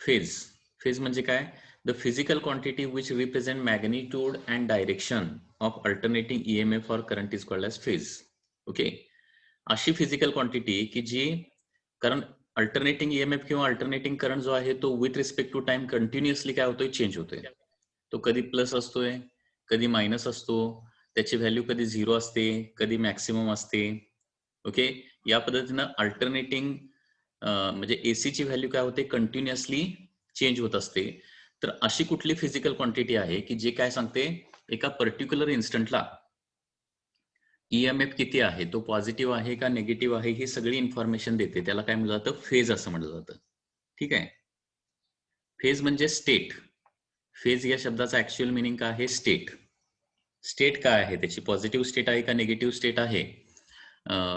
Phase. Phase म्हणजे काय? The physical quantity which represent magnitude and direction of alternating EMF और current is called as phase. Okay, अशी physical quantity की जी, कारण अल्टरनेटिंग EMF किंवा अल्टरनेटिंग करंट जो आहे तो with respect to time continuously काय होतोय, चेंज होतोय. तो कधी प्लस असतोय, कधी मायनस असतो, त्याची व्हॅल्यू कधी 0 असते, कधी मॅक्सिमम असते. ओके, या पद्धतीनं अल्टरनेटिंग म्हणजे AC ची व्हॅल्यू काय होते, कंटिन्युअसली चेंज होत असते. तर अशी कुठली फिजिकल क्वांटिटी आहे की जे काय सांगते, एका पर्टिक्युलर इन्स्टंटला EMF किती आहे, तो पॉझिटिव्ह आहे का निगेटिव्ह आहे, ही सगळी इन्फॉर्मेशन देते. त्याला काय म्हटलं जातं, फेज असं म्हटलं जातं. ठीक आहे. फेज म्हणजे स्टेट. फेज या शब्दाचा ऍक्च्युअल मिनिंग काय आहे, स्टेट. स्टेट काय आहे त्याची, पॉझिटिव्ह स्टेट आहे का निगेटिव्ह स्टेट आहे,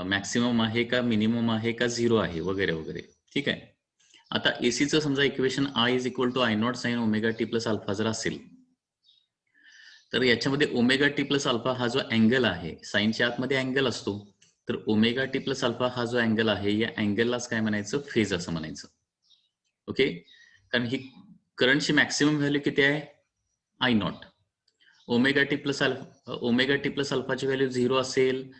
मॅक्सिमम आहे का मिनिमम आहे का 0 आहे, वगैरे वगैरे. ठीक आहे. आता एसीचं समजा equation I is equal to I0 sine omega T plus alpha जर असेल, तर याच्यामध्ये ओमेगा टी प्लस अल्फा हा जो अँगल आहे, साईनच्या आतमध्ये अँगल असतो, तर ओमेगा टी प्लस अल्फा हा जो अँगल आहे, या अँगललाच काय म्हणायचं, फेज असं म्हणायचं. ओके, कारण ही करंटची मॅक्सिमम व्हॅल्यू किती आहे, I0. ओमेगा टी प्लस अल्फाची व्हॅल्यू 0 असेल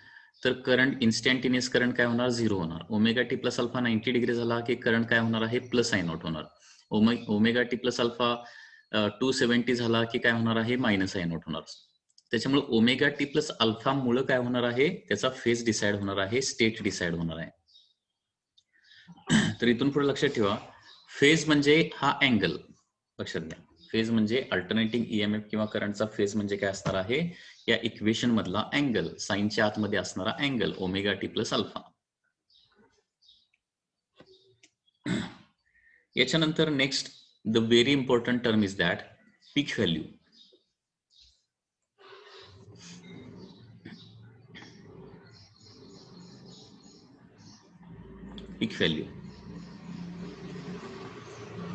तर करंट, इन्स्टंटेनियस करंट काय होणार, 0 होणार. Omega T plus alpha 90 degree झाला की करंट काय होणार आहे, प्लस I0 होणार. ओमेगा टी प्लस अल्फा 270 झाला की काय होणार आहे, मायनस I0 होणार. त्याच्यामुळे ओमेगा टी प्लस अल्फा मुळे काय होणार आहे, त्याचा फेज डिसाइड होणार आहे, स्टेट डिसाइड होणार आहे. तर इथून पुढे लक्षात ठेवा, फेज म्हणजे हा अँगल, लक्षात घ्या. फेज म्हणजे अल्टरनेटिंग EMF किंवा करंटचा फेज म्हणजे काय असणार आहे, या इक्वेशन मधला अँगल, साईनच्या आतमध्ये असणारा angle omega T plus alpha. याच्यानंतर next the very important term is that peak value. Peak value.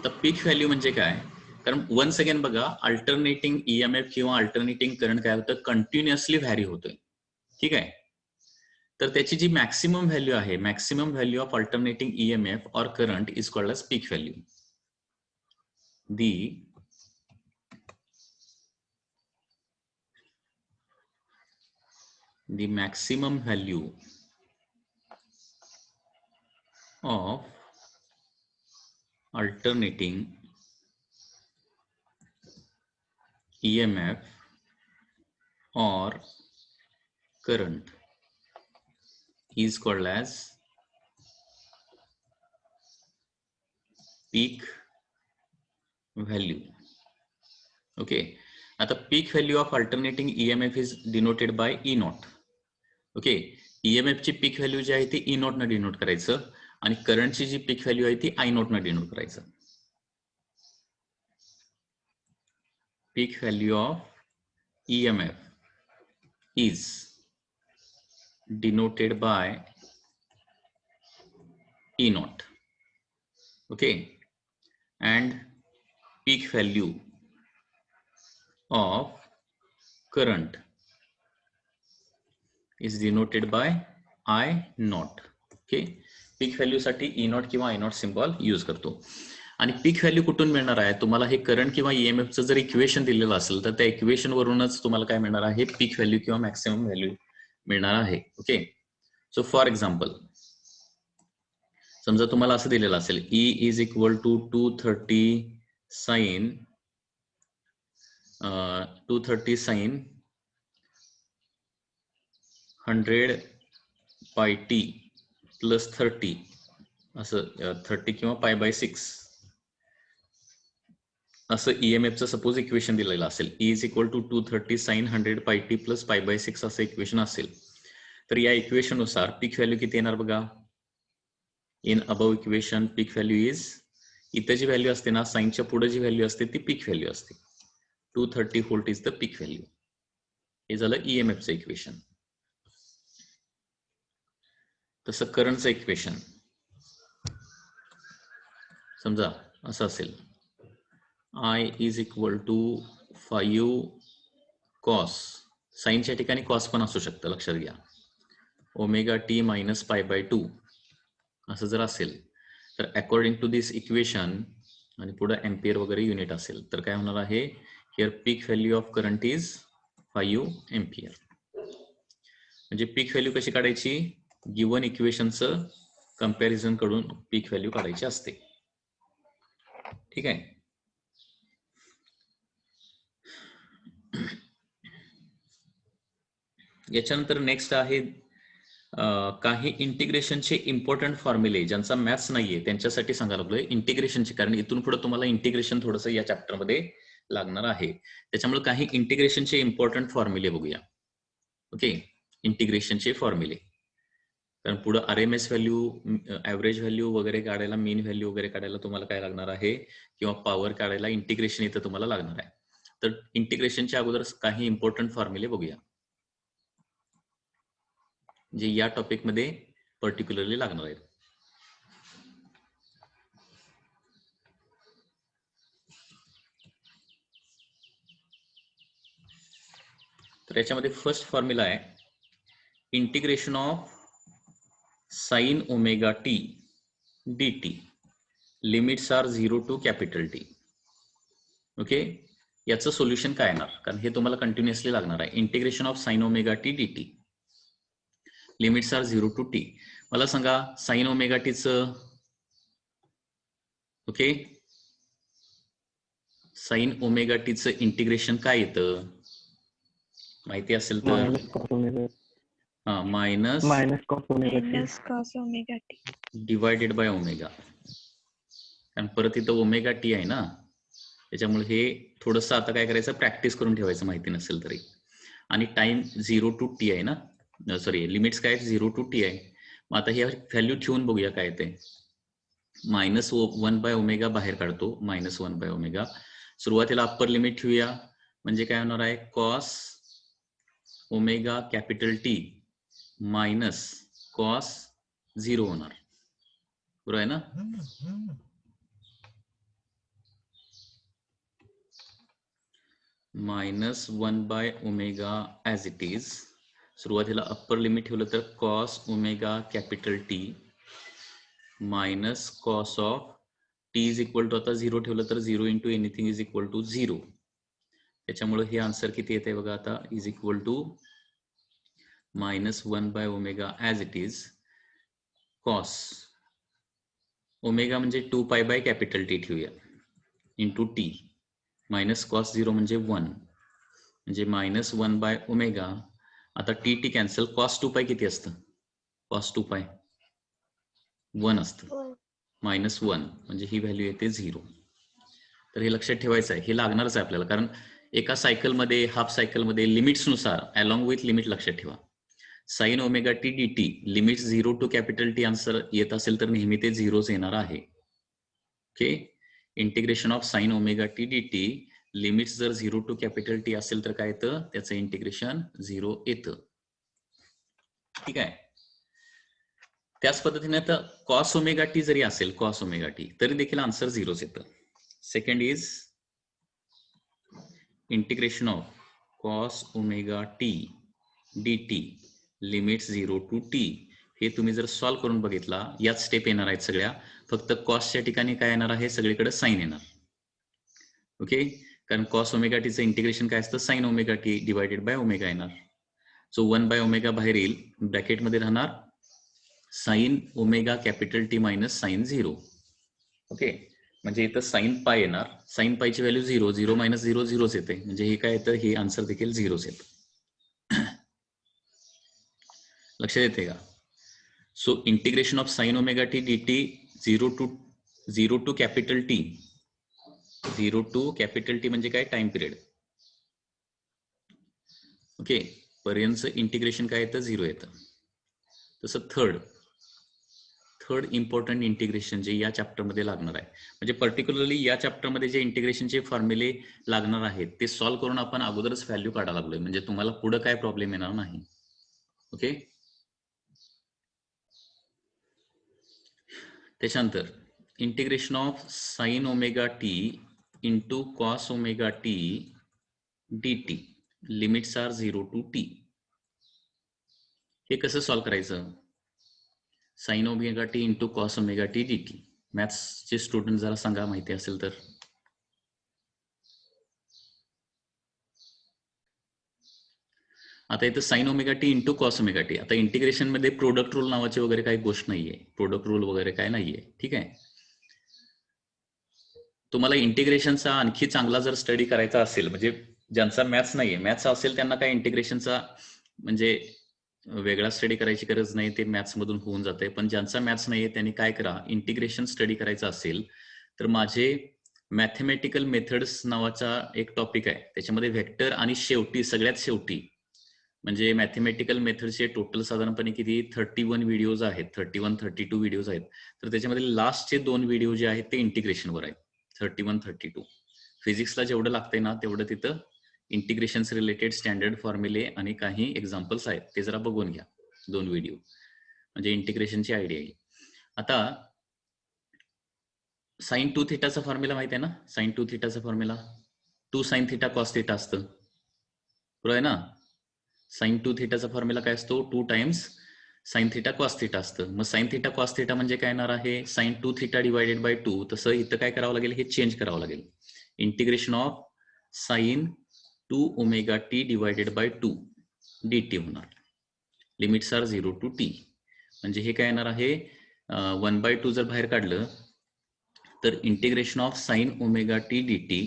तर पीक व्हॅल्यू म्हणजे काय, कारण वन्स अगेन बघा, अल्टरनेटिंग EMF किंवा अल्टरनेटिंग करंट काय होतं, कंटिन्युअसली व्हॅरी होतोय. ठीक आहे. तर त्याची जी मॅक्सिमम व्हॅल्यू आहे, maximum value of alternating EMF और current is called as peak value. the maximum value of alternating EMF or current is called as peak value. Okay, आता peak value of alternating EMF is denoted by E0. Okay, EMF ची पीक value जी आहे ती E0 न denote करायचं आणि करंटची जी पीक value आहे ती I0 न डिनोट करायचं. Peak value of EMF is denoted by E0. Okay, and peak value of current is denoted by I0. Okay, peak value साठी E0 किंवा I0 सिम्बॉल यूज करतो. आणि पीक व्हॅल्यू कुठून मिळणार आहे, तुम्हाला हे करंट किंवा EMFचं जर इक्वेशन दिलेलं असेल तर त्या इक्वेशन वरूनच तुम्हाला काय मिळणार आहे, पीक व्हॅल्यू किंवा मॅक्सिमम व्हॅल्यू मिळणार आहे. ओके, सो फॉर एक्झाम्पल, समजा तुम्हाला असं दिलेलं असेल, E is equal to 230 sine 100 pi T plus 30, असं 30 किंवा पाय बाय 6 असं EMFचं सपोज इक्वेशन दिलेलं असेल. E is equal to 230 sine 100 pi T plus pi by 6 असं इक्वेशन असेल, तर या इक्वेशन नुसार पीक व्हॅल्यू किती येणार बघा. In above equation peak value is, इथे जी व्हॅल्यू असते ना, साईनच्या पुढे जी व्हॅल्यू असते ती पीक व्हॅल्यू असते. 230 volt is the peak value. हे झालं EMFचं इक्वेशन. तसं करंटचं इक्वेशन समजा असं असेल, I is equal to 5 cos, साईनच्या ठिकाणी कॉस पण असू शकतं, लक्षात घ्या, omega T minus pi by 2 असं जर असेल तर अकॉर्डिंग टू दिस इक्वेशन आणि पुढे एम्पियर वगैरे युनिट असेल तर काय होणार आहे, here peak value of current is 5 ampere. म्हणजे पीक व्हॅल्यू कशी काढायची, गिवन इक्वेशनचं कंपॅरिझन कडून पीक व्हॅल्यू काढायची असते. ठीक आहे. याच्यानंतर नेक्स्ट आहे काही इंटिग्रेशनचे इम्पॉर्टंट फॉर्म्युले, ज्यांचा मॅथ्स नाहीये त्यांच्यासाठी सांगायला लागलोय इंटिग्रेशनचे, कारण इथून पुढे तुम्हाला इंटिग्रेशन थोडंसं या चॅप्टरमध्ये लागणार आहे. त्याच्यामुळे काही इंटिग्रेशनचे इम्पॉर्टंट फॉर्म्युले बघूया. ओके, इंटिग्रेशनचे फॉर्म्युले, कारण पुढे RMS व्हॅल्यू, ऍव्हरेज व्हॅल्यू वगैरे काढायला, मीन व्हॅल्यू वगैरे काढायला तुम्हाला काय लागणार आहे, किंवा पॉवर काढायला इंटिग्रेशन इथं तुम्हाला लागणार आहे. तर इंटिग्रेशनच्या अगोदर काही इम्पॉर्टंट फॉर्म्युले बघूया जे या टॉपिक मध्ये पर्टिक्युलरली लागणार आहेत. तर याच्यामध्ये फर्स्ट फॉर्म्युला आहे integration of sine omega T dt, limits are 0 to capital T. ओके, याचं सोल्युशन काय येणार, कारण हे तुम्हाला कंटिन्युअसली लागणार आहे. Integration of sine omega T dt, limits are 0 to t. मला सांगा साइन ओमेगा टीचं, ओके, साइन ओमेगा टीचं इंटिग्रेशन काय येतं माहिती असेल तर, हा, minus cos omega T divided by omega. कारण परत इथं ओमेगा टी आहे ना, त्याच्यामुळे हे थोडंसं आता काय करायचं, प्रॅक्टिस करून ठेवायचं माहिती नसेल तरी. आणि टाइम 0 टू टी आहे ना, सॉरी लिमिट्स काय 0 टू टी आहे. मग आता हे व्हॅल्यू ठेवून बघूया काय ते. -1 बाय ओमेगा बाहेर काढतो, -1 बाय ओमेगा. सुरुवातीला अप्पर लिमिट ठेवूया, म्हणजे काय होणार आहे, cos omega capital T minus cos 0 होणार, बरोबर आहे ना. -1 by omega as it is. सुरुवातीला अप्पर लिमिट ठेवलं तर cos omega capital T minus cos of T is equal to, आता 0 ठेवलं तर 0 into anything is equal to 0. त्याच्यामुळे हे आन्सर किती येते बघा आता, is equal to -1 by omega as it is cos omega म्हणजे 2 पाय बाय कॅपिटल टी ठेवूया इंटू टी मायनस कॉस 0 म्हणजे 1, म्हणजे -1 बाय ओमेगा. आता टी टी कॅन्सल, कॉस 2 पाय किती असतं, कॉस 2 पाय 1 असतं, -1 म्हणजे ही व्हॅल्यू येते 0. तर हे लक्षात ठेवायचं आहे, हे लागणारच आहे आपल्याला, कारण एका सायकलमध्ये, हाफ सायकलमध्ये लिमिट्सनुसार अलॉंग विथ लिमिट लक्षात ठेवा. Sine omega T D T limits 0 to capital T answer येत असेल तर नेहमी ते 0च येणार आहे. Okay, integration of sine omega T D T limits जर 0 टू कॅपिटल टी असेल तर काय येतं, त्याचं इंटिग्रेशन 0 येतं. ठीक आहे. त्याच पद्धतीने आता कॉस ओमेगा टी जरी असेल, कॉस ओमेगा टी, तरी देखील आन्सर 0च येतं. Second is integration of cos omega T D T limits 0 to T. हे तुम्ही जर सॉल्व्ह करून बघितला, याच स्टेप येणार आहेत सगळ्या, फक्त कॉसच्या ठिकाणी काय येणार आहे, सगळीकडे साइन येणार. ओके, कारण कॉस ओमेगा टीचं इंटिग्रेशन काय असतं, sine omega T divided by omega येणार. सो 1 बाय ओमेगा बाहेर येईल, ब्रॅकेटमध्ये राहणार sine omega capital T minus sine 0. Okay, म्हणजे इथं साइन पाय येणार, साइन पायची व्हॅल्यू 0, 0 मायनस 0 0च येते, म्हणजे हे काय येतं, हे आन्सर देखील 0च येतं. लक्षात येते का. So integration of sine omega T D T 0 to capital T, 0 to capital T म्हणजे काय, टाइम पिरियड. ओके, पर्यंत इंटिग्रेशन काय येतं, 0 येतं. तसं थर्ड इम्पॉर्टंट इंटिग्रेशन जे या चॅप्टरमध्ये लागणार आहे, म्हणजे पर्टिक्युलरली या चॅप्टरमध्ये जे इंटिग्रेशनचे फॉर्म्युले लागणार आहेत ते सॉल्व्ह करून आपण अगोदरच व्हॅल्यू काढायला लागलोय, म्हणजे तुम्हाला पुढे काय प्रॉब्लेम येणार नाही. ओके, त्याच्यानंतर integration of sine omega T into cos omega T D T limits are 0 to T. हे कसं सॉल्व्ह करायचं, sine omega T into cos omega T D T. मॅथ्सचे स्टुडंट जरा सांगा माहिती असेल तर. आता इथं sine omega T into cos omega T. आता इंटिग्रेशन मध्ये प्रोडक्ट रूल नावाची वगैरे काही गोष्ट नाहीये, प्रोडक्ट रूल वगैरे काय नाहीये. ठीक आहे. तुम्हाला इंटिग्रेशनचा आणखी चांगला जर स्टडी करायचा असेल, म्हणजे ज्यांचा मॅथ्स नाहीये, मॅथ्स असेल त्यांना काय इंटिग्रेशनचा म्हणजे वेगळा स्टडी करायची गरज नाही, ते मॅथ्स मधून होऊन जाते. पण ज्यांचा मॅथ्स नाहीये त्यांनी काय करा, इंटिग्रेशन स्टडी करायचं असेल तर माझे मॅथमॅटिकल मेथड्स नावाचा एक टॉपिक आहे, त्याच्यामध्ये व्हेक्टर आणि शेवटी सगळ्यात शेवटी म्हणजे मॅथमॅटिकल मेथडचे टोटल साधारणपणे किती 31 व्हिडिओज आहेत, 32 व्हिडिओज आहेत. तर त्याच्यामध्ये लास्टचे 2 व्हिडिओ जे आहेत ते इंटिग्रेशनवर आहेत, 31-32. फिजिक्सला जेवढं लागतंय ना तेवढं तिथं इंटिग्रेशन्स रिलेटेड स्टँडर्ड फॉर्म्युले आणि काही एक्झाम्पल्स आहेत, ते जरा बघून घ्या 2 व्हिडिओ, म्हणजे इंटिग्रेशनची आयडिया येईल. आता साइन 2 थिटाचा फॉर्म्युला माहिती आहे ना, साइन 2 थिटाचा formula 2 sine theta cos theta असतं, बरोबर आहे ना. साइन 2 थिटाचा फॉर्म्युला काय असतो, 2 times sign theta cos theta असतं. मग साइन थिटा कॉस थिटा म्हणजे काय येणार आहे, साइन 2 थिटा डिवायडेड बाय 2. तसं इथं काय करावं लागेल, हे चेंज करावं लागेल. Integration of sine 2 omega T divided by 2 dt होणार. Limits are 0 to t. म्हणजे हे काय येणार आहे, 1/2 जर बाहेर काढलं तर integration of sine omega T dt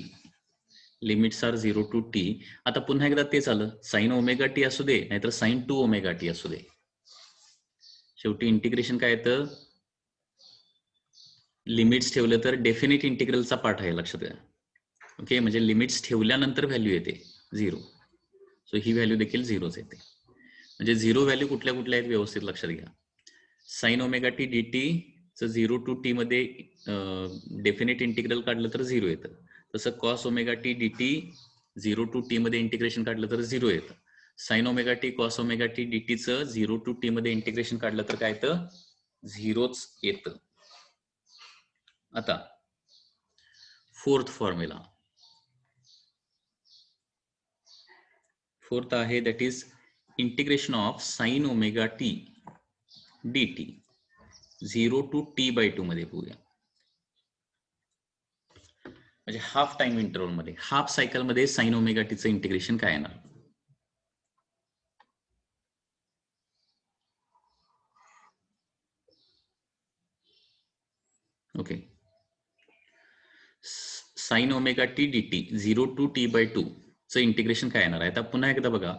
limits are 0 to t. आता पुन्हा एकदा तेच आलं, साइन ओमेगा टी असू दे नाहीतर साइन 2 ओमेगा टी असू दे, शेवटी इंटिग्रेशन काय येतं, लिमिट्स ठेवलं तर डेफिनेट इंटिग्रलचा पार्ट आहे, लक्षात घ्या. ओके, म्हणजे लिमिट्स ठेवल्यानंतर व्हॅल्यू येते 0. सो ही व्हॅल्यू देखील 0च येते. म्हणजे 0 व्हॅल्यू कुठल्या कुठल्या आहेत व्यवस्थित लक्षात घ्या. Sign omega T D T च 0 to t मध्ये डेफिनेट इंटिग्रल काढलं तर 0 येतं. तसं cos omega T D T 0 to t मध्ये इंटिग्रेशन काढलं तर 0 येतं. Sign omega T cos omega T D T च 0 to t मध्ये इंटिग्रेशन काढलं तर काय येतं, 0च येतं. आता फोर्थ फॉर्म्युला, फोर्थ आहे that is integration of sine omega T D T 0 to t/2 मध्ये बघूया. म्हणजे हाफ टाइम इंटरव्हल मध्ये, हाफ सायकल मध्ये साइन ओमेगा टीचं इंटिग्रेशन काय येणार. Okay, sine omega T D T 0 to t/2 चं इंटिग्रेशन काय येणार आहे. आता पुन्हा एकदा बघा,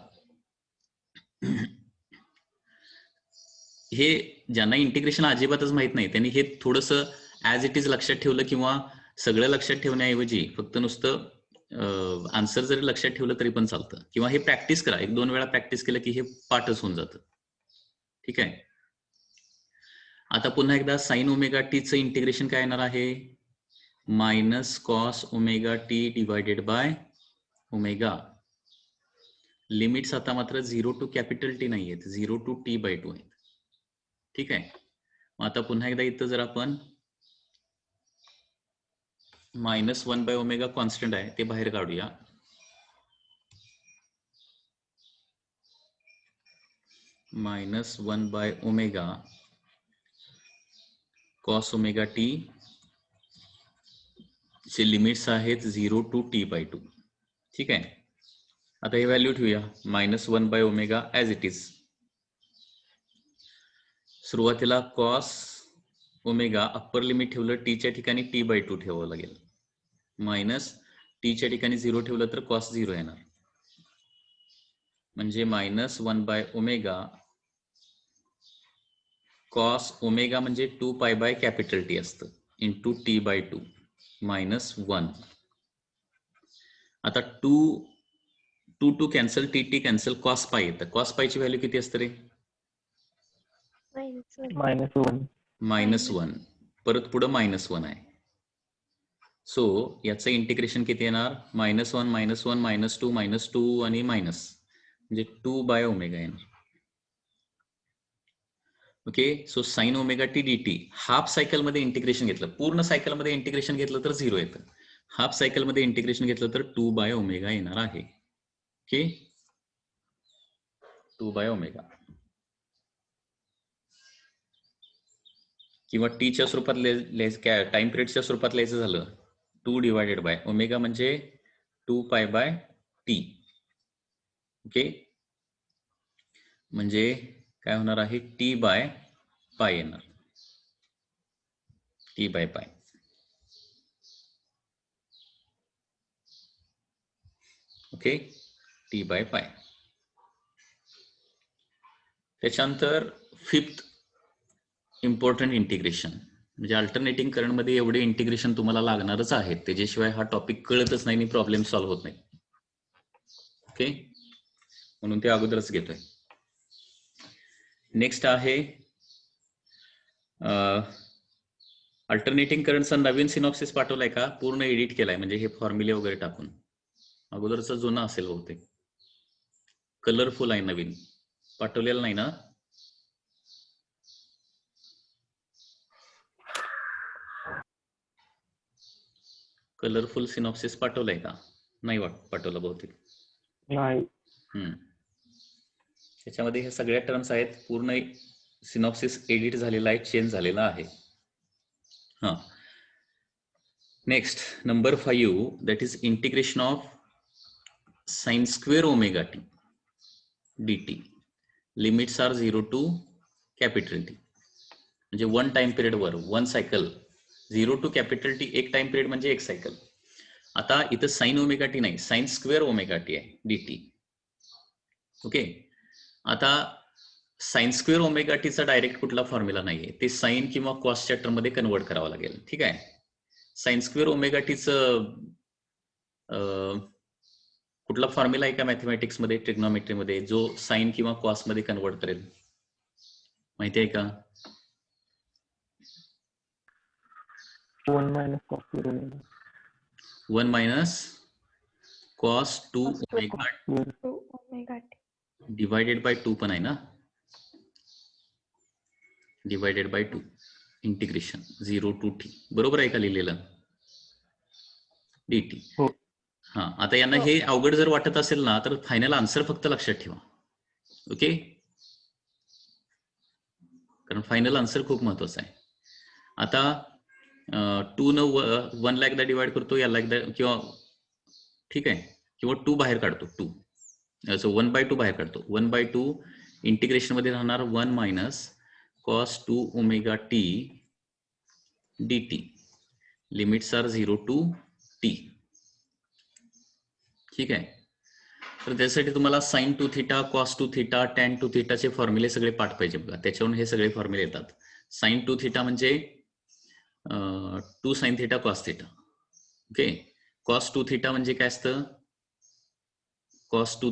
हे ज्यांना इंटिग्रेशन अजिबातच माहित नाही त्यांनी हे थोडंसं ऍज इट इज लक्षात ठेवलं किंवा सगळं लक्षात ठेवण्याऐवजी फक्त नुसतं आन्सर जरी लक्षात ठेवलं तरी पण चालतं, किंवा हे प्रॅक्टिस करा, 1-2 वेळा प्रॅक्टिस केलं की हे पाठच होऊन जातं. ठीक आहे. आता पुन्हा एकदा साइन ओमेगा टीचं इंटिग्रेशन काय येणार आहे, minus cos omega T divided by omega. Limits आता मात्र 0 to कॅपिटल टी नाही आहेत, 0 to t/2 आहेत. ठीक आहे. मग आता पुन्हा एकदा इथं जर आपण -1/ओमेगा कॉन्स्टंट आहे ते बाहेर काढूया. -1/ओमेगा कॉस ओमेगा टी चे लिमिट्स आहेत 0 to t/2. ठीक आहे. आता हे व्हॅल्यू ठेवूया, -1/ओमेगा ऍज इट इज. सुरुवातीला कॉस ओमेगा अप्पर लिमिट ठेवलं, टीच्या ठिकाणी t/2 ठेवावं लागेल. मायनस टीच्या ठिकाणी 0 ठेवलं तर कॉस 0 येणार. म्हणजे -1/ओमेगा कॉस ओमेगा म्हणजे 2π/T असतं इंटू t/2 -1. आता 2 cancel, T cancel, cos pi येतं. कॉस पायची व्हॅल्यू किती असतं रे, -1. परत पुढं -1 आहे. सो याचं इंटिग्रेशन किती येणार, -1 -1 -2 आणि मायनस, म्हणजे 2/ओमेगा येणार. Okay. So sine omega T D T half cycle मध्ये इंटिग्रेशन घेतलं, पूर्ण सायकल मध्ये इंटिग्रेशन घेतलं तर 0 येतं, हाफ सायकल मध्ये इंटिग्रेशन घेतलं तर 2/ओमेगा येणार आहे. ओके, 2/ओमेगा. किंवा टीच्या स्वरूपात टाइम पिरियडच्या स्वरूपात लिहायचं झालं 2 डिवायडेड बाय ओमेगा म्हणजे 2 पाय बाय टी. ओके, म्हणजे काय होणार आहे टी बाय पाय येणार, टी बाय पाय. ओके, टी बाय पाय. त्याच्यानंतर फिफ्थ इम्पॉर्टंट इंटिग्रेशन, म्हणजे अल्टरनेटिंग करंट मध्ये एवढे इंटिग्रेशन तुम्हाला लागणारच आहेत, त्याच्याशिवाय हा टॉपिक कळतच नाही आणि प्रॉब्लेम सॉल्व्ह होत नाही. ओके, म्हणून ते अगोदरच घेतोय. नेक्स्ट आहे अल्टरनेटिंग करंटचा नवीन सिनॉप्सिस पाठवलाय का, पूर्ण एडिट केलाय, म्हणजे हे फॉर्म्युले वगैरे टाकून. अगोदरचा जुना असेल बहुतेक, कलरफुल आहे, नवीन पाठवलेला नाही ना. कलरफुल सिनॉप्सिस पाठवलाय का, नाही पाठवलं बहुतेक. नाही. त्याच्यामध्ये हे सगळ्या टर्म्स आहेत, पूर्ण सिनॉप्सिस एडिट झालेला आहे, चेंज झालेला आहे. हा, next number 5 that is integration of sine square omega T dt. Limits are 0 to capital T, म्हणजे वन टाइम पिरियड वर वन सायकल 0 to कॅपिटल टी, एक टाइम पिरियड म्हणजे एक सायकल. आता इथं साइन ओमेगा टी नाही, साइन स्क्वेअर ओमेगा टी आहे dt. ओके, आता साइन स्क्वेअर ओमेगा टीचा डायरेक्ट कुठला फॉर्म्युला नाहीये, ते साइन किंवा कॉसच्या टर्म मध्ये कन्वर्ट करावं लागेल. ठीक आहे, साइन स्क्वेअर ओमेगा टीचं कुठला फॉर्म्युला आहे का मॅथमॅटिक्स मध्ये, ट्रिग्नोमेट्री मध्ये, जो साइन किंवा कॉस मध्ये कन्वर्ट करेल, माहिती आहे का? 1 minus cos square omega. 1 minus cos 2 omega omega T divided by 2 पण आहे ना, divided by 2 integration 0 to t, बरोबर आहे का लिहिलेलं dt. हो. हा, आता यांना हे अवघड जर वाटत असेल ना, तर फायनल आन्सर फक्त लक्षात ठेवा. ओके, कारण फायनल आन्सर खूप महत्वाचा आहे. आता 2 न 1 ला एकदा डिवाइड करतो, याला एकदा, किंवा ठीक आहे, किंवा 2 बाहेर काढतो, 2 सो 1/2 बाहेर काढतो, 1/2 इंटिग्रेशन मध्ये राहणार 1 minus cos 2 omega T dt. Limits are 0 to t. ठीक आहे, तर त्यासाठी तुम्हाला sine 2 theta, cos 2 theta, tan 2 थिटाचे फॉर्म्युले सगळे पाठ पाहिजे बघा, त्याच्यावरून हे सगळे फॉर्म्युले येतात. साइन 2 थिटा म्हणजे 2 sine theta cos theta. Okay, cos 2 theta म्हणजे काय असतं, cos 2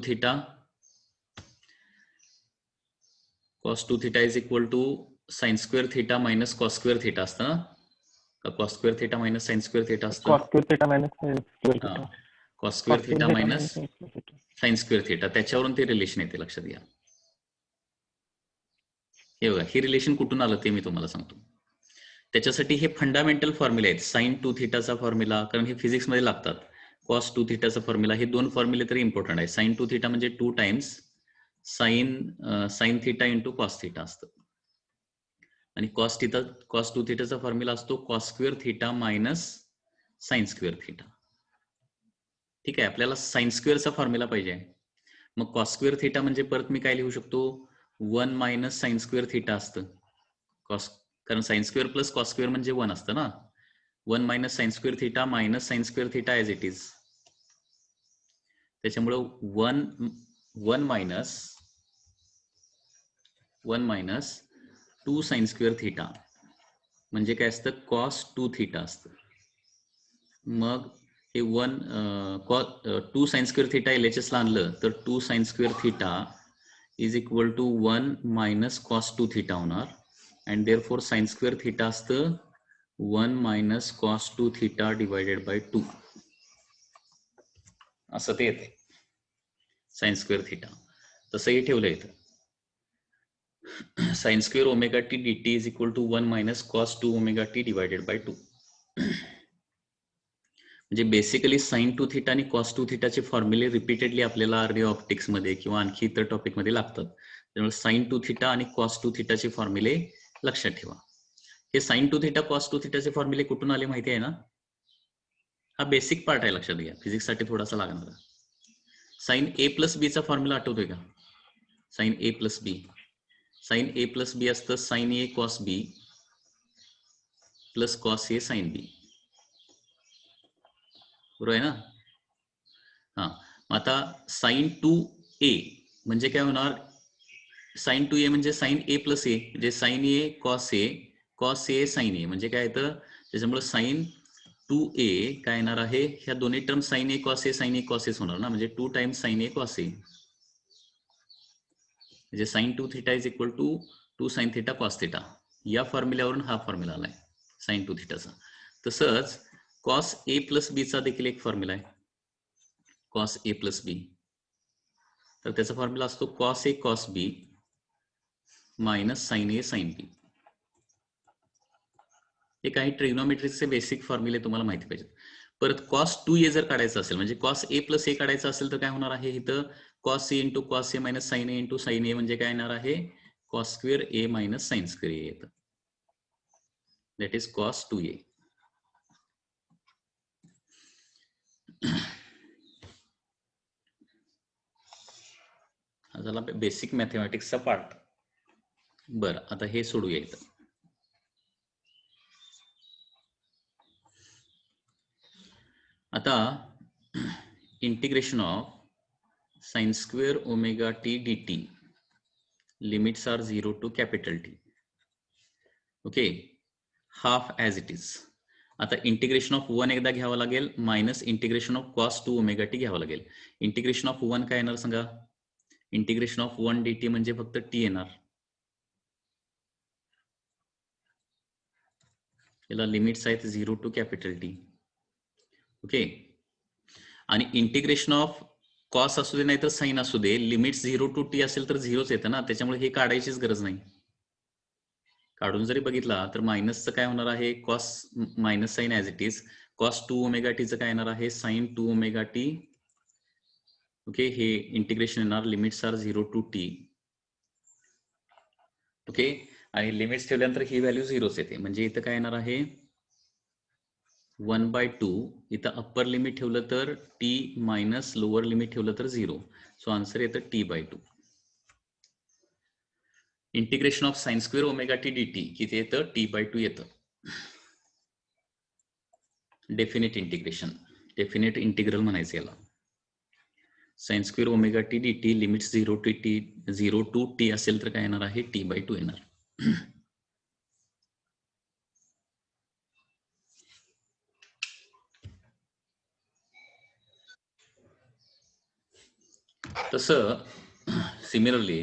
theta is equal to sine square theta minus cos square theta असतं ना, का cos square theta minus sine square theta असतं, cos square theta minus sin square theta. Cos square Cos theta theta minus sin square theta. Sine square theta, त्याच्यावरून ते relation येते, लक्षात घ्या. हे बघा, हे रिलेशन कुठून आलं ते मी तुम्हाला सांगतो. त्याच्यासाठी हे फंडामेंटल फॉर्म्युले आहेत, साइन 2 थिटाचा फॉर्म्युला, कारण हे फिजिक्स मध्ये लागतात. कॉस 2 थिटाचा फॉर्म्युला, हे दोन फॉर्म्युले तरी इम्पॉर्टंट आहे. साइन 2 थिटा म्हणजे 2 times sine theta into cos theta असतं, आणि कॉस 2 थिटाचा फॉर्म्युला असतो cos square theta minus sine square theta. ठीक आहे, आपल्याला साइन स्क्वेअरचा फॉर्म्युला पाहिजे. मग कॉस स्क्वेअर थिटा म्हणजे परत मी काय लिहू शकतो, 1 मायनस साइन स्क्वेअर थिटा असतं, कॉस, कारण sine square plus cos square म्हणजे 1 असतं ना. 1 minus sine square theta minus sine square theta as it is. त्याच्यामुळे 1 मायनस 2 साइन स्क्वेअर थिटा म्हणजे काय असतं, कॉस 2 थिटा असतं. मग हे 2 साइन स्क्वेअर थिटा LHS ला आणलं तर 2 sine square theta is equal to 1 minus cos 2 theta होणार, and therefore sine square theta असतं 1 minus cos 2 theta divided by 2, असं ते येते साइन स्क्वेअर थिटा. तसंही ठेवलं येतं, sine square omega T dt is equal to 1 minus cos 2 omega T divided by 2. म्हणजे basically sine 2 theta आणि कॉस 2 थिटाचे फॉर्म्युले रिपीटेडली आपल्याला रे ऑप्टिक्स मध्ये किंवा आणखी इतर टॉपिक मध्ये लागतात. त्यामुळे साइन 2 थिटा आणि कॉस 2 थिटाचे फॉर्म्युले लक्षात ठेवा. हे sine two theta cos two थिटाचे फॉर्म्युले कुठून आले माहिती आहे ना? हा बेसिक पार्ट आहे, लक्षात घ्या, फिजिक्स साठी थोडासा लागणार. साइन ए प्लस बी चा फॉर्म्युला आठवतोय का? साइन ए प्लस बी. साइन ए प्लस बी असतं sign A cos B plus cos A sine B, बरोबर आहे ना? हा, आता साइन टू ए म्हणजे काय होणार? साइन टू ए म्हणजे साइन ए प्लस ए, म्हणजे sign A cos A sign ए, म्हणजे काय येतं त्याच्यामुळे साइन टू ए काय येणार आहे? ह्या दोन्ही term sine A cos A होणार ना, म्हणजे 2 times sine A cos A, म्हणजे sine two theta is equal to 2 sine theta cos theta. या फॉर्म्युल्यावरून हा फॉर्म्युला आलाय साइन टू थिटाचा. तसंच कॉस ए प्लस बी चा देखील एक फॉर्म्युला आहे, कॉस ए प्लस बी. तर त्याचा फॉर्म्युला असतो cos A cos B minus sign A sine B. हे काही ट्रिग्नोमेट्रिकचे बेसिक फॉर्म्युले तुम्हाला माहिती पाहिजेत. परत कॉस टू ए जर काढायचं असेल, म्हणजे कॉस ए प्लस ए काढायचं असेल तर काय होणार आहे? इथं cos A into cos A minus sign A into sine ए, म्हणजे काय येणार आहे? कॉस स्क्वेअर ए मायनस साइन स्क्वेअर ए येतं. दॅट इज कॉस टू ए. हा झाला बेसिक मॅथमॅटिक्सचा पार्ट. बरं, आता हे सोडूया इथं. आता integration of sine square omega T D T, limits are 0 to capital T. Okay, half as it is. आता इंटिग्रेशन ऑफ 1 एकदा घ्यावं लागेल, minus integration of cos two omega T घ्यावं लागेल. इंटिग्रेशन ऑफ 1 काय येणार सांगा? इंटिग्रेशन ऑफ 1 डी टी म्हणजे फक्त टी येणार. याला लिमिट्स आहेत 0 टू कॅपिटल टी. ओके, आणि इंटिग्रेशन ऑफ कॉस असू दे नाही तर साइन असू दे, लिमिट्स 0 टू टी असेल तर 0च येतं ना, त्याच्यामुळे हे काढायचीच गरज नाही. काढून जरी बघितला तर मायनसचं काय होणार आहे? Cos minus sine as it is. Cos two omega टीचं काय येणार आहे? Sine two omega T. Okay, हे इंटिग्रेशन येणार, limits are 0 to T. Okay, आणि लिमिट्स ठेवल्यानंतर ही व्हॅल्यू 0च येते, म्हणजे इथं काय येणार आहे? 1/2. इथं अप्पर लिमिट ठेवलं तर टी मायनस लोअर लिमिट ठेवलं तर 0. सो आन्सर येतं t/2. Integration of sine square omega T D T किती येतं? t/2 येतं. डेफिनेट इंटिग्रेशन, डेफिनेट इंटिग्रल म्हणायचं याला. Sine square omega T D T limits 0 to T असेल तर काय येणार आहे? t/2 येणार. तसं सिमिलरली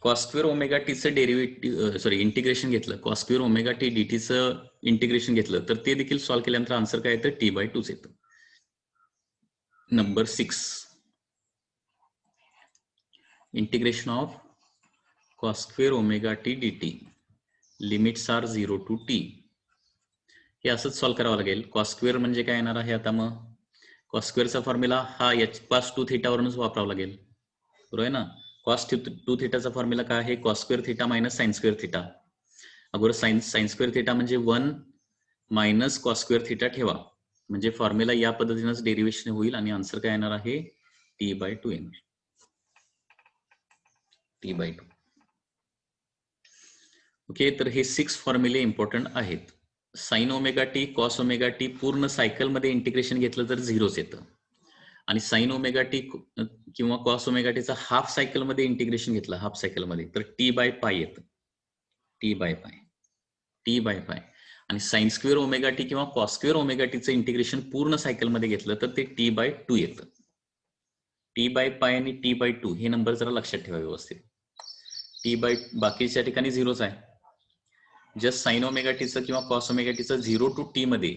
कॉस स्क्वेअर ओमेगा टीचं डेरिव्हेटिव्ह इंटिग्रेशन घेतलं, cos square omega T D टीचं इंटिग्रेशन घेतलं तर ते देखील सॉल्व्ह केल्यानंतर आन्सर काय येतं? t/2 येतं. Number 6, integration of cos square omega T D T limits are 0 to T. हे असंच सॉल्व्ह करावं लागेल. कॉस स्क्वेअर म्हणजे काय येणार आहे? आता मग कॉस स्क्वेअरचा फॉर्म्युला हा कॉस टू थिटावरूनच वापरावा लागेल, बरोबर आहे ना? कॉस टू थिटाचा फॉर्म्युला काय आहे? Cos square theta minus sine square theta. अगोदर साइन स्क्वेअर थिटा म्हणजे 1 मायनस कॉस स्क्वेअर थिटा ठेवा, म्हणजे फॉर्म्युला या पद्धतीनेच डेरिव्हेशन होईल आणि आन्सर काय येणार आहे? t/2 येणार. t/2. ओके, तर हे 6 फॉर्म्युले इम्पॉर्टंट आहेत. Sign omega T cos omega T पूर्ण सायकल मध्ये इंटिग्रेशन घेतलं तर 0च येतं, आणि साइन ओमेगा टी किंवा कॉस ओमेगा टीचा हाफ सायकल मध्ये इंटिग्रेशन घेतलं, हाफ सायकल मध्ये, तर t/π येतं. t/π. आणि साइन स्क्वेअर ओमेगा टी किंवा कॉस स्क्वेअर ओमेगा टीचं इंटिग्रेशन पूर्ण सायकल मध्ये घेतलं तर ते t/2 येतं. t/π आणि t/2 हे नंबर जरा लक्षात ठेवा व्यवस्थित. बाकीच्या ठिकाणी 0च आहे. जस्ट साइन ओमेगा टीचं किंवा कॉस ओमेगा टीचं 0 टू टी मध्ये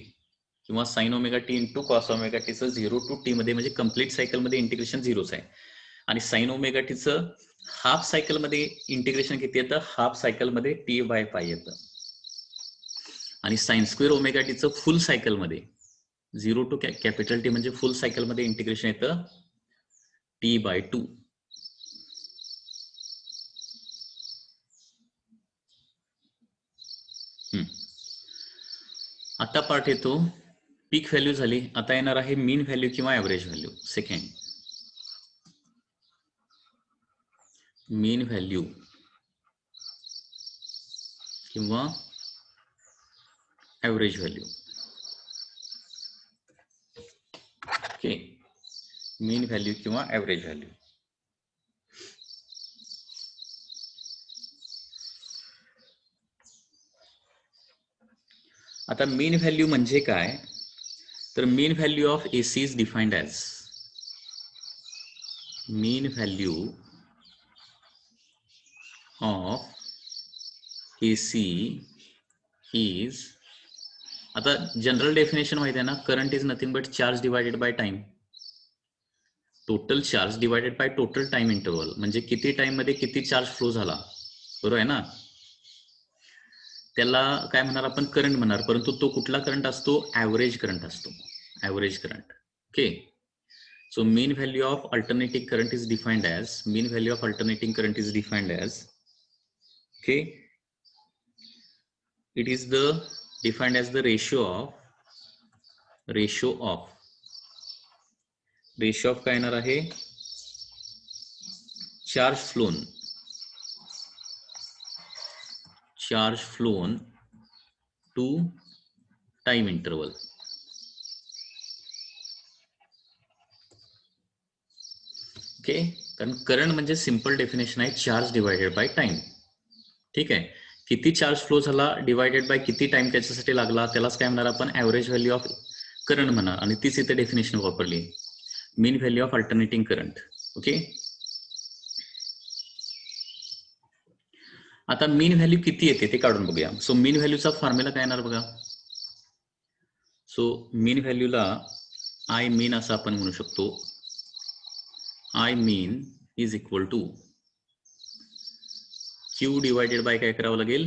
किंवा sign omega T into cos omega टीचं 0 टू टी मध्ये, म्हणजे कंप्लीट सायकल मध्ये इंटिग्रेशन 0च आहे. आणि साइन ओमेगा टीचं हाफ सायकल मध्ये इंटिग्रेशन किती येतं? हाफ सायकल मध्ये t/π येतं. आणि साइन स्क्वेअर ओमेगा टीचं फुल सायकल मध्ये 0 टू कॅपिटल टी म्हणजे फुल सायकल मध्ये इंटिग्रेशन येतं t/2. आता पार्ट येतो पीक व्हॅल्यू झाली, आता येणार आहे मीन व्हॅल्यू किंवा average value. Second, mean value किंवा average value. Okay, mean value किंवा ऍव्हरेज व्हॅल्यू. आता मीन व्हॅल्यू म्हणजे काय, तर mean value of AC is defined as mean value of AC is, आता जनरल डेफिनेशन माहिती आहे ना, current is nothing but charge divided by time. Total charge divided by total time interval, म्हणजे किती time मध्ये किती चार्ज फ्लो झाला, बरोबर आहे ना, त्याला काय म्हणणार आपण, करंट म्हणणार. परंतु तो कुठला करंट असतो, ऍव्हरेज करंट असतो, average current. Okay, so mean value of alternating current is defined as, mean value of alternating current is defined as, okay, it is the defined as the ratio of काय येणार आहे, charge flown to time interval. Okay, कारण current म्हणजे simple definition आहे charge divided by time. ठीक आहे, किती charge flow झाला डिवायडेड बाय किती टाइम त्याच्यासाठी लागला, त्यालाच काय म्हणणार आपण, ऍव्हरेज व्हॅल्यू ऑफ करंट म्हणणार. आणि तीच इथे डेफिनेशन वापरली, mean value of alternating current. Okay, आता मीन व्हॅल्यू किती येते ते काढून बघूया. सो मीन व्हॅल्यूचा फॉर्म्युला काय येणार बघा. सो मीन व्हॅल्यूला आय मीन असं आपण म्हणू शकतो. I mean is equal to Q divided by काय करावं लागेल,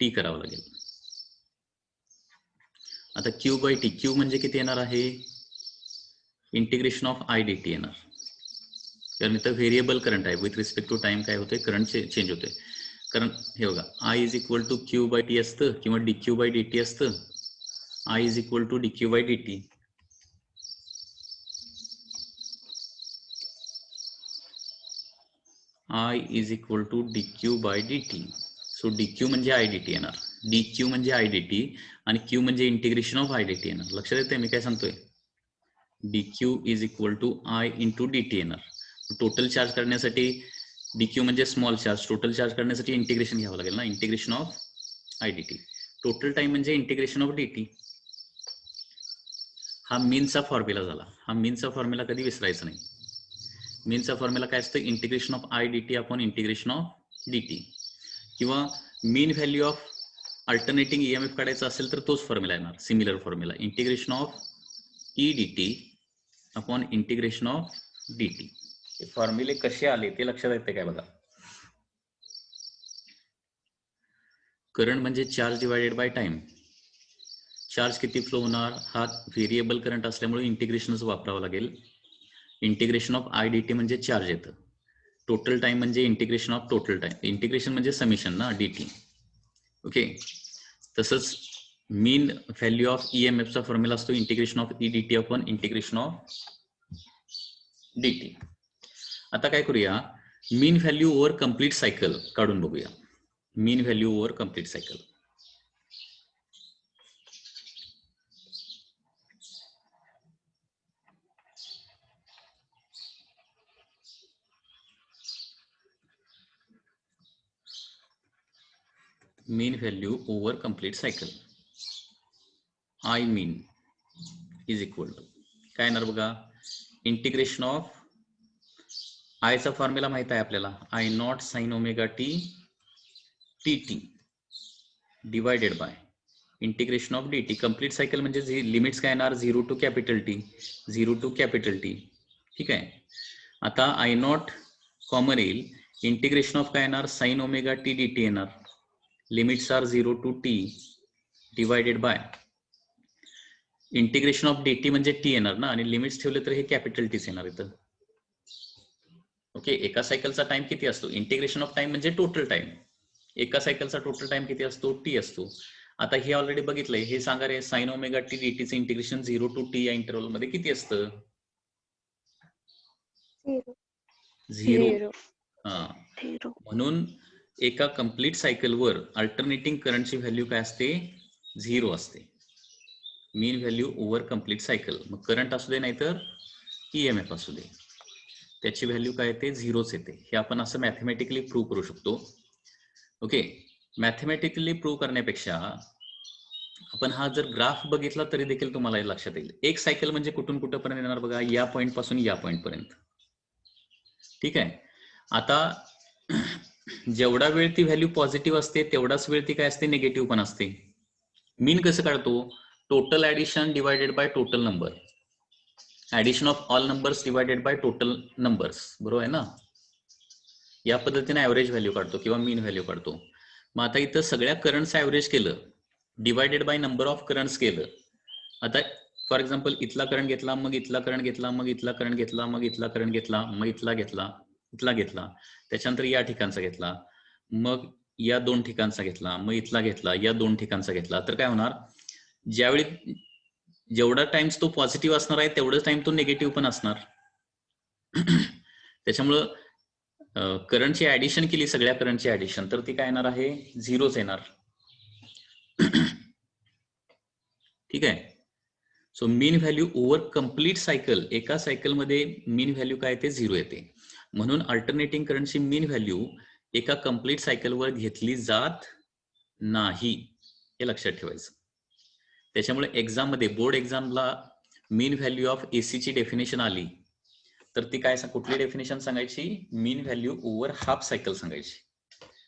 टी करावं लागेल. आता क्यू बाय टी, क्यू म्हणजे किती येणार आहे, integration of I D T येणार, कारण इथं व्हेरिएबल करंट आहे. विथ रिस्पेक्ट टू टाइम काय होते, करंट चेंज होते. कारण हे बघा, I is equal to Q by T असतं किंवा D Q by D T असतं. I is equal to D Q by D T. I is equal to D Q by D T. So D Q म्हणजे I D T येणार, D Q म्हणजे I D T, आणि Q म्हणजे integration of I D T येणार. लक्षात येते मी काय सांगतोय, D Q is equal to I into D T येणार. टोटल चार्ज करण्यासाठी डी क्यू म्हणजे स्मॉल चार्ज, टोटल चार्ज करण्यासाठी इंटिग्रेशन घ्यावं लागेल ना, integration of I D T. Total time म्हणजे इंटिग्रेशन ऑफ डी टी. हा मीनचा फॉर्म्युला झाला. हा मीनचा फॉर्म्युला कधी विसरायचा नाही. मीनचा फॉर्म्युला काय असतं, integration of I D T upon integration of D T. किंवा मीन व्हॅल्यू ऑफ अल्टरनेटिंग ईएमएफ काढायचा असेल तर तोच फॉर्म्युला येणार, similar formula, integration of E D T upon integration of D T. हे फॉर्म्युले कसे आले ते लक्षात येते काय बघा. करंट म्हणजे charge divided by time. Charge किती फ्लो होणार, हा व्हेरिएबल करंट असल्यामुळे इंटिग्रेशनच वापरावं लागेल. Integration of I D T म्हणजे चार्ज येतं. टोटल टाइम म्हणजे integration of total time, integration म्हणजे समेशन ना, डी टी. ओके, तसंच मीन व्हॅल्यू ऑफ ईएमएफचा फॉर्म्युला असतो integration of E D T upon integration of D T. आता काय करूया, मीन व्हॅल्यू ओव्हर कम्प्लीट सायकल काढून बघूया. मीन value over complete cycle. Mean value over complete cycle, I mean is equal to काय येणार बघा, integration of आयचा फॉर्म्युला माहित आहे आपल्याला, I naught sine omega T T T divided by integration of D T. Complete cycle म्हणजे limits काय येणार, 0 to capital T, 0 to capital T. ठीक आहे, आता आय नॉट कॉमन येईल, इंटिग्रेशन ऑफ काय येणार, sine omega T D T येणार. Limits are 0 to T divided by integration of D T म्हणजे टी येणार ना, आणि लिमिट्स ठेवले तर हे कॅपिटल टीच येणार इथं. ओके, एका सायकलचा टाइम किती असतो, इंटिग्रेशन ऑफ टाइम म्हणजे टोटल टाइम. एका सायकलचा टोटल टाइम किती असतो, टी असतो. आता हे ऑलरेडी बघितलंय. हे सांगा रे, साइन ओमेगा टी डीटीचं इंटिग्रेशन 0 to t या इंटरव्हल मध्ये किती असतं? 0. हा, म्हणून एका कम्प्लीट सायकलवर अल्टरनेटिंग करंटची व्हॅल्यू काय असते? 0 असते. मीन व्हॅल्यू ओव्हर कम्प्लीट सायकल. मग करंट असू दे नाहीतर ईएमएफ असू दे, त्याची व्हॅल्यू काय येते? 0च येते. हे आपण असं मॅथमॅटिकली प्रूव्ह करू शकतो. ओके, मॅथमॅटिकली प्रूव्ह करण्यापेक्षा आपण हा जर ग्राफ बघितला तरी देखील तुम्हाला हे लक्षात येईल. एक सायकल म्हणजे कुठून कुठपर्यंत येणार बघा, या पॉइंट पासून या पॉइंट पर्यंत. ठीक आहे. आता जेवढा वेळ ती व्हॅल्यू पॉझिटिव्ह असते तेवढाच वेळ ती काय असते? निगेटिव्ह पण असते. मीन कसं काढतो? Total addition divided by total number. Addition of all numbers divided by total numbers, बरोबर आहे ना? या पद्धतीने ऍव्हरेज व्हॅल्यू काढतो किंवा मीन व्हॅल्यू काढतो. मग आता इथं सगळ्या करंट्स ऍव्हरेज केलं, divided by number of currents केलं. आता फॉर एक्झाम्पल इथला करंट घेतला, मग इथला करंट घेतला, मग इथला करंट घेतला, मग इथला करंट घेतला, मग इथला घेतला, इथला घेतला, त्याच्यानंतर या ठिकाणचा घेतला, मग या 2 ठिकाणचा घेतला, मग इथला घेतला, या 2 ठिकाणचा घेतला. तर काय होणार? ज्यावेळी जेवढा टाइम्स तो पॉझिटिव्ह असणार आहे तेवढाच टाइम तो निगेटिव्ह पण असणार. त्याच्यामुळं करंटची ऍडिशन केली, सगळ्या करंटची ऍडिशन, तर ती काय येणार आहे? 0च येणार. ठीक आहे. So mean value over complete cycle, एका सायकलमध्ये मीन व्हॅल्यू काय येते? 0 येते. म्हणून अल्टरनेटिंग करंटची मीन व्हॅल्यू एका कम्प्लीट सायकलवर घेतली जात नाही, हे लक्षात ठेवायचं. त्याच्यामुळे एक्झाम मध्ये, बोर्ड एक्झामला मीन व्हॅल्यू ऑफ एसी ची डेफिनेशन आली तर ती काय, कुठली डेफिनेशन सांगायची? Mean value over half cycle सांगायची.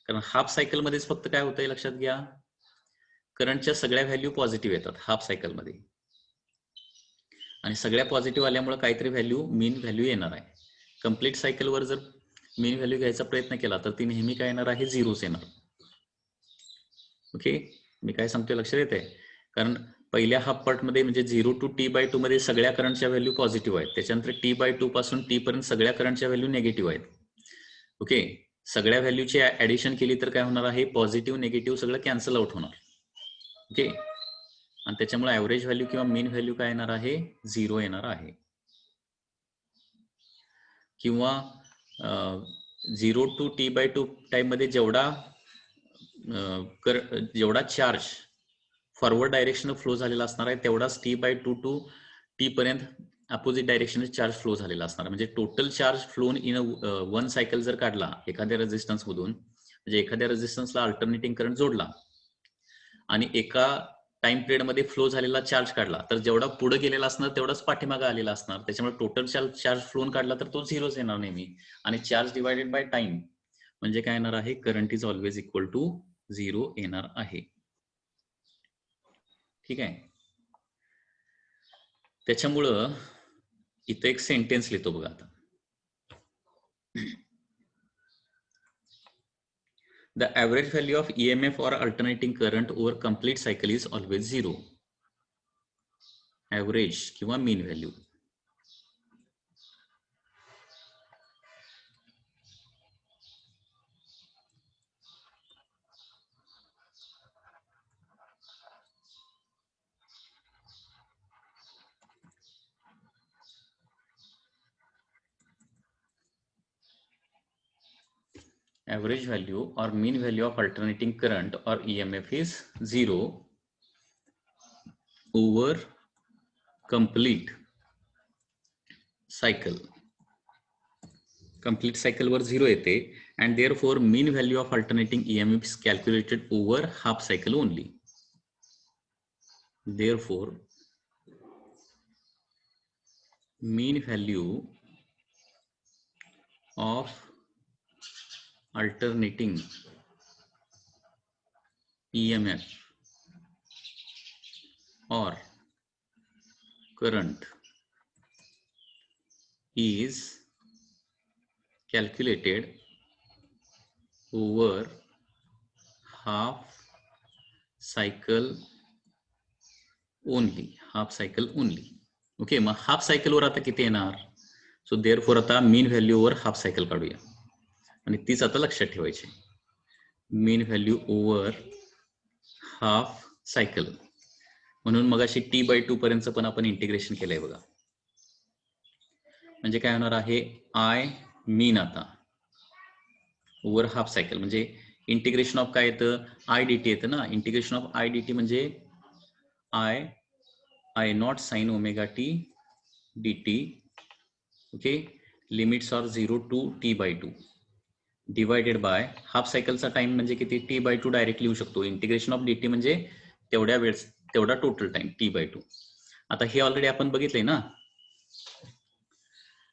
कारण हाफ सायकल मध्येच फक्त काय होतंय लक्षात घ्या, करंटच्या सगळ्या व्हॅल्यू पॉझिटिव्ह येतात हाफ सायकल मध्ये, आणि सगळ्या पॉझिटिव्ह आल्यामुळे काहीतरी व्हॅल्यू, मीन व्हॅल्यू येणार आहे. कम्प्लीट सायकलवर जर मीन व्हॅल्यू घ्यायचा प्रयत्न केला तर ती नेहमी काय येणार आहे? 0च येणार. ओके, मी काय सांगतोय लक्षात येते? कारण पहिल्या हाफ पार्ट मध्ये म्हणजे 0 to t/2 मध्ये सगळ्या करंटच्या व्हॅल्यू पॉझिटिव्ह आहेत. त्याच्यानंतर t/2 पासून t पर्यंत सगळ्या करंटच्या व्हॅल्यू निगेटिव्ह आहेत. ओके, सगळ्या व्हॅल्यूची ऍडिशन केली तर काय होणार आहे? पॉझिटिव्ह निगेटिव्ह सगळं कॅन्सल आउट होणार. ओके, आणि त्याच्यामुळे ऍव्हरेज व्हॅल्यू किंवा मीन व्हॅल्यू काय येणार आहे? 0 येणार आहे. किंवा 0 to t/2 टाइम मध्ये जेवढा चार्ज फॉरवर्ड डायरेक्शन फ्लो झालेला असणार आहे तेवढाच t/2 to t पर्यंत अपोजिट डायरेक्शन चार्ज फ्लो झालेला असणार. म्हणजे total charge flown in one cycle जर काढला एखाद्या रेझिस्टन्स मधून, म्हणजे एखाद्या रेझिस्टन्सला अल्टरनेटिंग करंट जोडला आणि एका टाइम पिरियड मध्ये फ्लो झालेला चार्ज काढला, तर जेवढा पुढे गेलेला असणार तेवढाच पाठीमागे आलेला असणार. त्याच्यामुळे टोटल चार्ज फ्लोन काढला तर तो 0च येणार नेहमी. आणि चार्ज डिवायडेड बाय टाइम म्हणजे काय येणार आहे? Current is always equal to 0 येणार आहे. ठीक आहे. त्याच्यामुळं इथं एक सेंटेन्स लिहितो बघा आता. The average value of EMF or alternating current over complete cycle is always 0. Average किंवा mean value. Average value or mean value of alternating current or EMF is 0 over complete cycle. Complete cycle वर 0 येते, and therefore mean value of alternating EMF is calculated over half cycle only. Therefore mean value of alternating EMF or current is calculated over half cycle only. Half cycle only. Okay, मग half cycle वर आता किती येणार? So therefore आता mean value वर half cycle काढूया आणि तीच आता लक्षात ठेवायची. मीन व्हॅल्यू ओव्हर हाफ सायकल. म्हणून मगाशी t/2 पर्यंत पण आपण इंटिग्रेशन केलंय बघा. म्हणजे काय होणार आहे, आय मीन आता ओव्हर हाफ सायकल, म्हणजे इंटिग्रेशन ऑफ काय येतं, आय डी टी येतं ना. Integration of I D T म्हणजे I naught sine omega T D t. Okay, limits are 0 to t/2 divided by half सायकलचा टाइम म्हणजे किती, t/2 डायरेक्ट लिहू शकतो. इंटिग्रेशन ऑफ dt म्हणजे तेवढ्या वेळ, तेवढा टोटल टाइम t/2. आता हे ऑलरेडी आपण बघितलंय ना,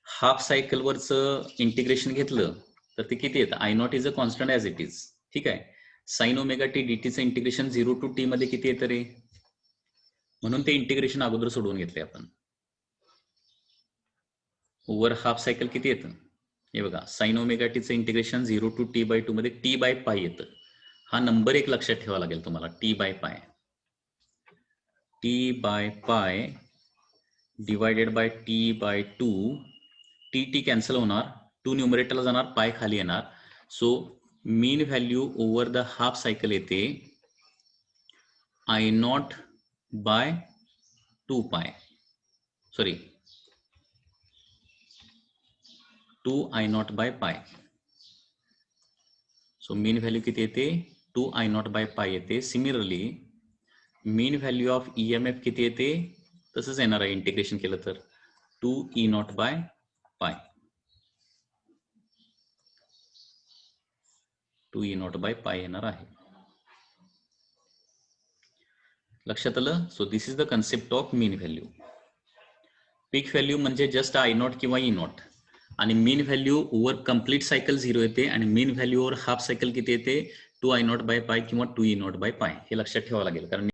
हाफ सायकल वरचं इंटिग्रेशन घेतलं तर ते किती येतं, I naught is a constant as it is. ठीक आहे, साइन ओमेगा टी डीटीचं इंटिग्रेशन 0 to t मध्ये किती येतं रे, म्हणून ते इंटिग्रेशन अगोदर सोडवून घेतले आपण. ओव्हर हाफ सायकल किती येतं, हे बघा, साइन ओमेगा टीचं इंटिग्रेशन 0 to t/2 मध्ये t/π येतं. हा नंबर एक लक्षात ठेवावा लागेल तुम्हाला, t/π. t/π divided by t/2. T cancel होणार, 2 न्यूमरेटरला जाणार, पाय खाली येणार. So mean value over the half cycle येते I naught by 2π, sorry 2I naught by pi. So mean value किती येते, 2I नॉट बाय पाय येते. Similarly mean value of EMF किती येते, तसंच येणार आहे इंटिग्रेशन केलं तर 2E नॉट बाय पाय. 2E नॉट बाय पाय येणार आहे. लक्षात आलं. So this is the concept of mean value. Peak value म्हणजे जस्ट I नॉट किंवा E नॉट, आणि मीन व्हॅल्यू ओव्हर कम्प्लीट सायकल 0 येते, आणि मीन व्हॅल्यू ओव्हर हाफ सायकल किती येते, 2I नॉट बाय पाय किंवा 2E नॉट बाय पाय. हे लक्षात ठेवावं लागेल, कारण